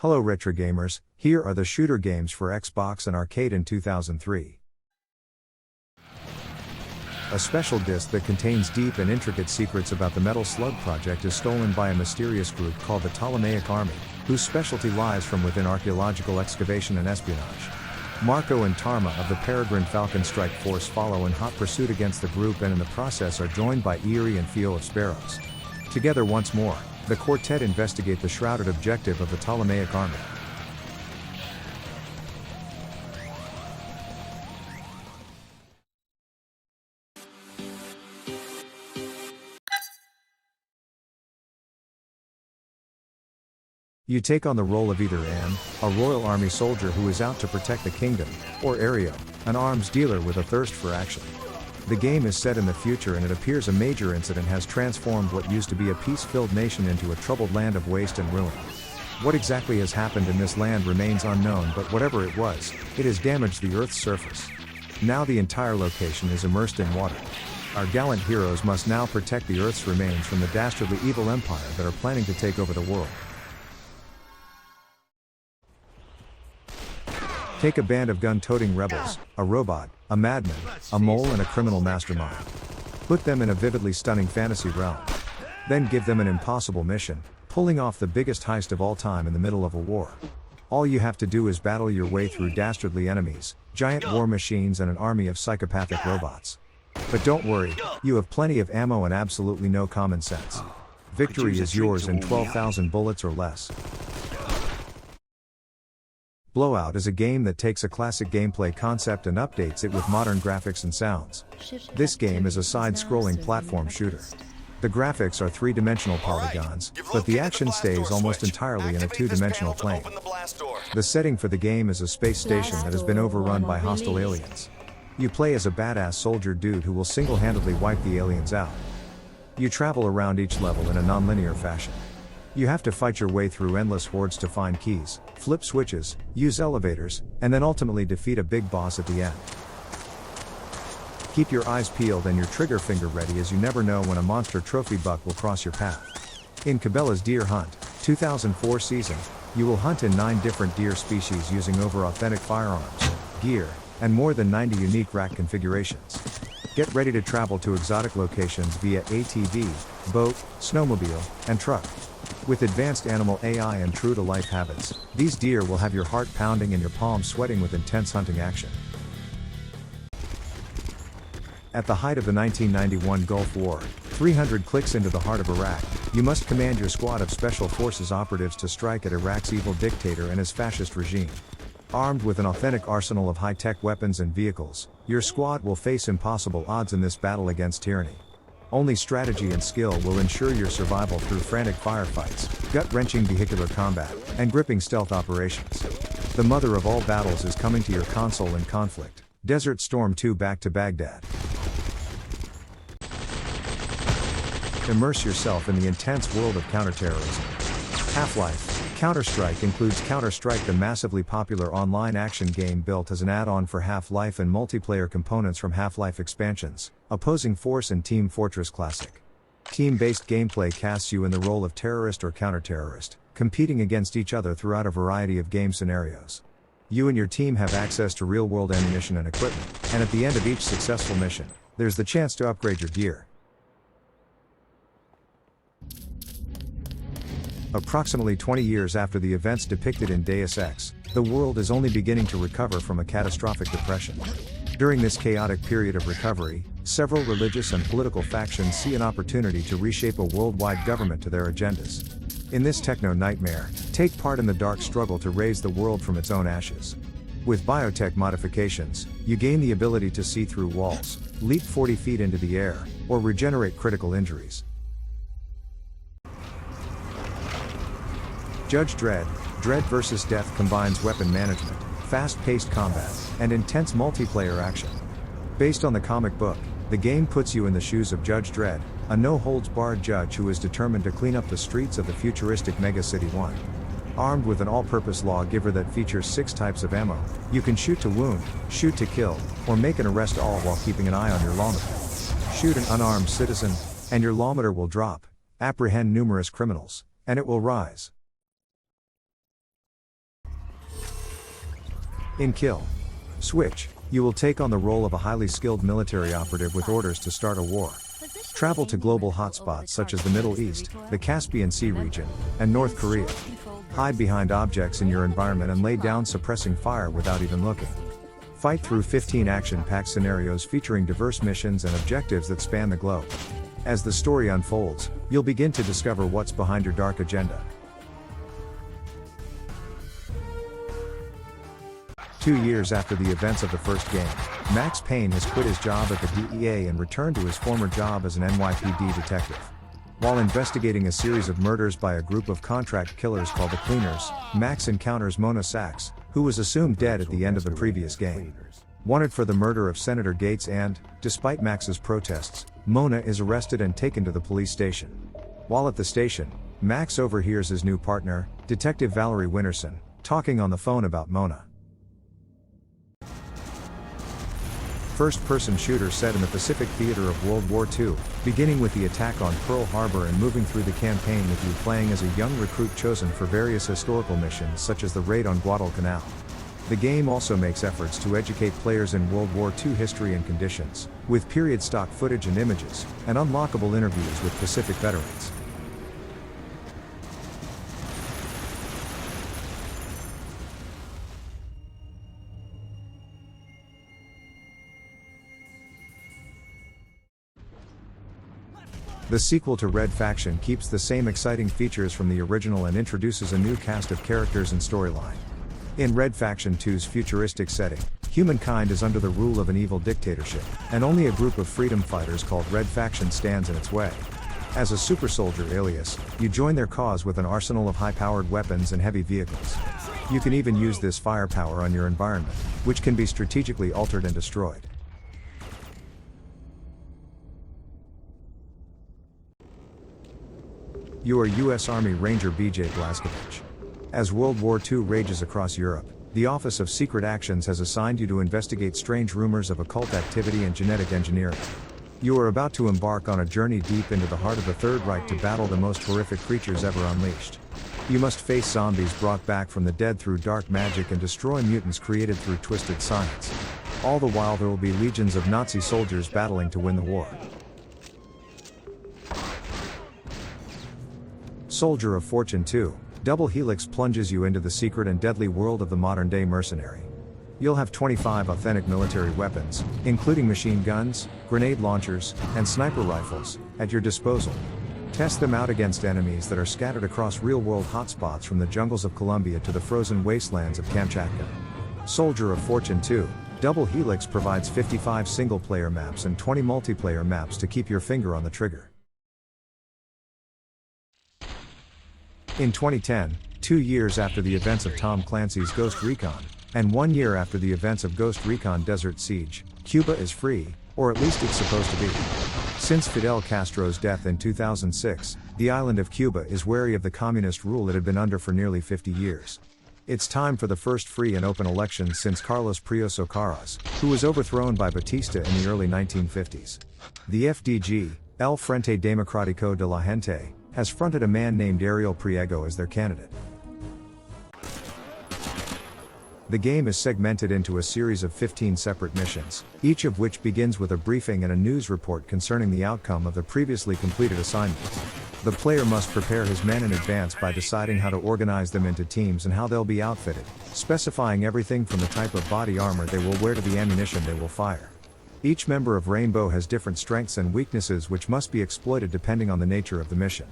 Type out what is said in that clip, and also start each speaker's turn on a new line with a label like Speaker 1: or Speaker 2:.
Speaker 1: Hello retro gamers, here are the shooter games for Xbox and arcade in 2003. A special disc that contains deep and intricate secrets about the Metal Slug project is stolen by a mysterious group called the Ptolemaic Army, whose specialty lies from within archaeological excavation and espionage. Marco and Tarma of the Peregrine Falcon Strike Force follow in hot pursuit against the group and in the process are joined by Eerie and Theo of Sparrows. Together once more, the quartet investigate the shrouded objective of the Ptolemaic Army. You take on the role of either Anne, a royal army soldier who is out to protect the kingdom, or Ario, an arms dealer with a thirst for action. The game is set in the future and it appears a major incident has transformed what used to be a peace-filled nation into a troubled land of waste and ruin. What exactly has happened in this land remains unknown, but whatever it was, it has damaged the Earth's surface. Now the entire location is immersed in water. Our gallant heroes must now protect the Earth's remains from the dastardly evil empire that are planning to take over the world. Take a band of gun-toting rebels, a robot, a madman, a mole and a criminal mastermind. Put them in a vividly stunning fantasy realm. Then give them an impossible mission, pulling off the biggest heist of all time in the middle of a war. All you have to do is battle your way through dastardly enemies, giant war machines and an army of psychopathic robots. But don't worry, you have plenty of ammo and absolutely no common sense. Victory is yours in 12,000 bullets or less. Blowout is a game that takes a classic gameplay concept and updates it with modern graphics and sounds. This game is a side-scrolling platform shooter. The graphics are three-dimensional polygons, but the action stays almost entirely in a two-dimensional plane. The setting for the game is a space station that has been overrun by hostile aliens. You play as a badass soldier dude who will single-handedly wipe the aliens out. You travel around each level in a non-linear fashion. You have to fight your way through endless hordes to find keys, flip switches, use elevators, and then ultimately defeat a big boss at the end. Keep your eyes peeled and your trigger finger ready as you never know when a monster trophy buck will cross your path. In Cabelas Deer Hunt, 2004 season, you will hunt in 9 different deer species using over authentic firearms, gear, and more than 90 unique rack configurations. Get ready to travel to exotic locations via ATV, boat, snowmobile, and truck. With advanced animal AI and true-to-life habits, these deer will have your heart pounding and your palms sweating with intense hunting action. At the height of the 1991 Gulf War, 300 clicks into the heart of Iraq, you must command your squad of Special Forces operatives to strike at Iraq's evil dictator and his fascist regime. Armed with an authentic arsenal of high-tech weapons and vehicles, your squad will face impossible odds in this battle against tyranny. Only strategy and skill will ensure your survival through frantic firefights, gut-wrenching vehicular combat, and gripping stealth operations. The mother of all battles is coming to your console in conflict, Desert Storm 2 Back to Baghdad. Immerse yourself in the intense world of counterterrorism. Half-Life: Counter-Strike includes Counter-Strike, the massively popular online action game built as an add-on for Half-Life and multiplayer components from Half-Life expansions, Opposing Force and Team Fortress Classic. Team-based gameplay casts you in the role of terrorist or counter-terrorist, competing against each other throughout a variety of game scenarios. You and your team have access to real-world ammunition and equipment, and at the end of each successful mission, there's the chance to upgrade your gear. Approximately 20 years after the events depicted in Deus Ex, the world is only beginning to recover from a catastrophic depression. During this chaotic period of recovery, several religious and political factions see an opportunity to reshape a worldwide government to their agendas. In this techno-nightmare, take part in the dark struggle to raise the world from its own ashes. With biotech modifications, you gain the ability to see through walls, leap 40 feet into the air, or regenerate critical injuries. Judge Dredd: Dredd vs. Death combines weapon management, fast-paced combat, and intense multiplayer action. Based on the comic book, the game puts you in the shoes of Judge Dredd, a no-holds-barred judge who is determined to clean up the streets of the futuristic megacity 1. Armed with an all-purpose lawgiver that features 6 types of ammo, you can shoot to wound, shoot to kill, or make an arrest all while keeping an eye on your lawmeter. Shoot an unarmed citizen, and your lawmeter will drop. Apprehend numerous criminals, and it will rise. In Kill Switch, you will take on the role of a highly skilled military operative with orders to start a war. Travel to global hotspots such as the Middle East, the Caspian Sea region, and North Korea. Hide behind objects in your environment and lay down suppressing fire without even looking. Fight through 15 action-packed scenarios featuring diverse missions and objectives that span the globe. As the story unfolds, you'll begin to discover what's behind your dark agenda. 2 years after the events of the first game, Max Payne has quit his job at the DEA and returned to his former job as an NYPD detective. While investigating a series of murders by a group of contract killers called the Cleaners, Max encounters Mona Sachs, who was assumed dead at the end of the previous game. Wanted for the murder of Senator Gates and, despite Max's protests, Mona is arrested and taken to the police station. While at the station, Max overhears his new partner, Detective Valerie Winterson, talking on the phone about Mona. First-person shooter set in the Pacific theater of World War II, beginning with the attack on Pearl Harbor and moving through the campaign with you playing as a young recruit chosen for various historical missions such as the raid on Guadalcanal. The game also makes efforts to educate players in World War II history and conditions, with period stock footage and images, and unlockable interviews with Pacific veterans. The sequel to Red Faction keeps the same exciting features from the original and introduces a new cast of characters and storyline. In Red Faction 2's futuristic setting, humankind is under the rule of an evil dictatorship, and only a group of freedom fighters called Red Faction stands in its way. As a super soldier alias, you join their cause with an arsenal of high-powered weapons and heavy vehicles. You can even use this firepower on your environment, which can be strategically altered and destroyed. You are U.S. Army Ranger B.J. Blazkowicz. As World War II rages across Europe, the Office of Secret Actions has assigned you to investigate strange rumors of occult activity and genetic engineering. You are about to embark on a journey deep into the heart of the Third Reich to battle the most horrific creatures ever unleashed. You must face zombies brought back from the dead through dark magic and destroy mutants created through twisted science. All the while there will be legions of Nazi soldiers battling to win the war. Soldier of Fortune 2, Double Helix plunges you into the secret and deadly world of the modern-day mercenary. You'll have 25 authentic military weapons, including machine guns, grenade launchers, and sniper rifles, at your disposal. Test them out against enemies that are scattered across real-world hotspots from the jungles of Colombia to the frozen wastelands of Kamchatka. Soldier of Fortune 2, Double Helix provides 55 single-player maps and 20 multiplayer maps to keep your finger on the trigger. In 2010, 2 years after the events of Tom Clancy's Ghost Recon, and 1 year after the events of Ghost Recon Desert Siege, Cuba is free, or at least it's supposed to be. Since Fidel Castro's death in 2006, the island of Cuba is wary of the communist rule it had been under for nearly 50 years. It's time for the first free and open elections since Carlos Prioso Caras, who was overthrown by Batista in the early 1950s. The FDG, El Frente Democrático de la Gente, has fronted a man named Ariel Priego as their candidate. The game is segmented into a series of 15 separate missions, each of which begins with a briefing and a news report concerning the outcome of the previously completed assignments. The player must prepare his men in advance by deciding how to organize them into teams and how they'll be outfitted, specifying everything from the type of body armor they will wear to the ammunition they will fire. Each member of Rainbow has different strengths and weaknesses which must be exploited depending on the nature of the mission.